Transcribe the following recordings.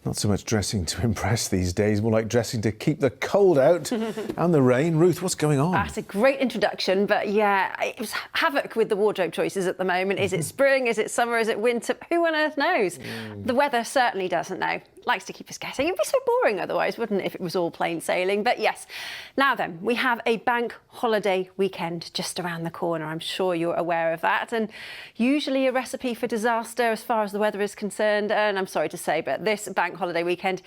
Not so much dressing to impress these days, more like dressing to keep the cold out and the rain. Ruth, what's going on? That's a great introduction, but yeah, it was havoc with the wardrobe choices at the moment. Is it spring? Is it summer? Is it winter? Who on earth knows? The weather certainly doesn't know. Likes to keep us guessing. It'd be so boring otherwise, wouldn't it, if it was all plain sailing? But yes, now then, we have a bank holiday weekend just around the corner. I'm sure you're aware of that. And usually a recipe for disaster as far as the weather is concerned. And I'm sorry to say, but this bank holiday weekend,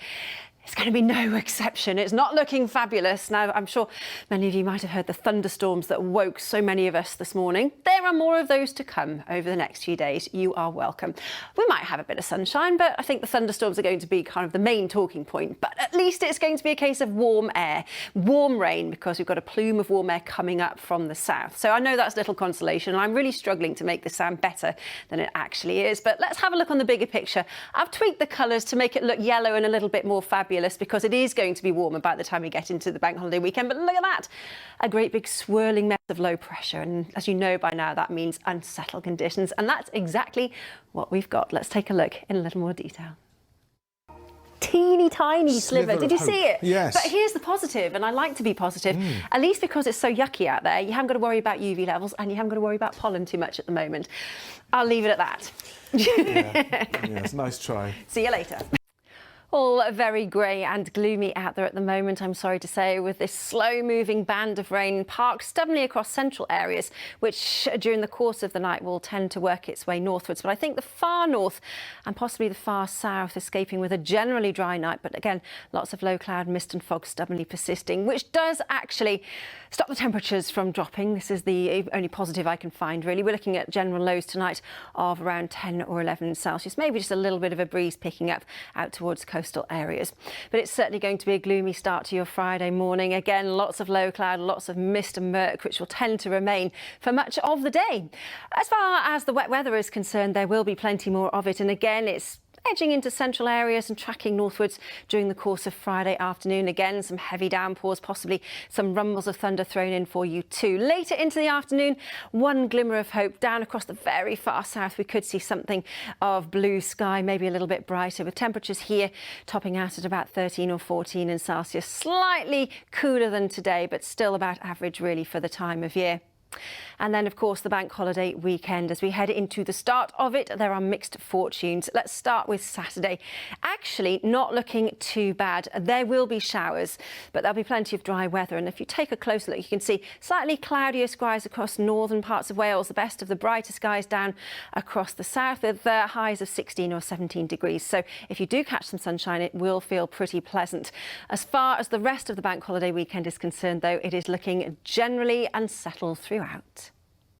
it's going to be no exception. It's not looking fabulous. Now, I'm sure many of you might have heard the thunderstorms that woke so many of us this morning. There are more of those to come over the next few days. You are welcome. We might have a bit of sunshine, but I think the thunderstorms are going to be kind of the main talking point. But at least it's going to be a case of warm air, warm rain, because we've got a plume of warm air coming up from the south. So I know that's little consolation, and I'm really struggling to make this sound better than it actually is. But let's have a look on the bigger picture. I've tweaked the colours to make it look yellow and a little bit more fabulous, because it is going to be warmer by the time we get into the bank holiday weekend. But look at that, a great big swirling mess of low pressure. And as you know by now, that means unsettled conditions. And that's exactly what we've got. Let's take a look in a little more detail. Teeny tiny sliver. Did you see it? Yes. But here's the positive, and I like to be positive, at least because it's so yucky out there. You haven't got to worry about UV levels, and you haven't got to worry about pollen too much at the moment. I'll leave it at that. Yes, nice try. See you later. All very grey and gloomy out there at the moment, I'm sorry to say, with this slow-moving band of rain parked stubbornly across central areas, which during the course of the night will tend to work its way northwards. But I think the far north and possibly the far south escaping with a generally dry night. But again, lots of low cloud, mist and fog stubbornly persisting, which does actually stop the temperatures from dropping. This is the only positive I can find, really. We're looking at general lows tonight of around 10 or 11 Celsius, maybe just a little bit of a breeze picking up out towards the coastal areas. But it's certainly going to be a gloomy start to your Friday morning. Again, lots of low cloud, lots of mist and murk, which will tend to remain for much of the day. As far as the wet weather is concerned, there will be plenty more of it. And again, it's edging into central areas and tracking northwards during the course of Friday afternoon. Again, some heavy downpours, possibly some rumbles of thunder thrown in for you too. Later into the afternoon, one glimmer of hope. Down across the very far south, we could see something of blue sky, maybe a little bit brighter, with temperatures here topping out at about 13 or 14 in Celsius. Slightly cooler than today, but still about average really for the time of year. And then, of course, the bank holiday weekend. As we head into the start of it, there are mixed fortunes. Let's start with Saturday. Actually, not looking too bad. There will be showers, but there'll be plenty of dry weather. And if you take a closer look, you can see slightly cloudier skies across northern parts of Wales, the best of the brighter skies down across the south, with highs of 16 or 17 degrees. So if you do catch some sunshine, it will feel pretty pleasant. As far as the rest of the bank holiday weekend is concerned, though, it is looking generally unsettled throughout.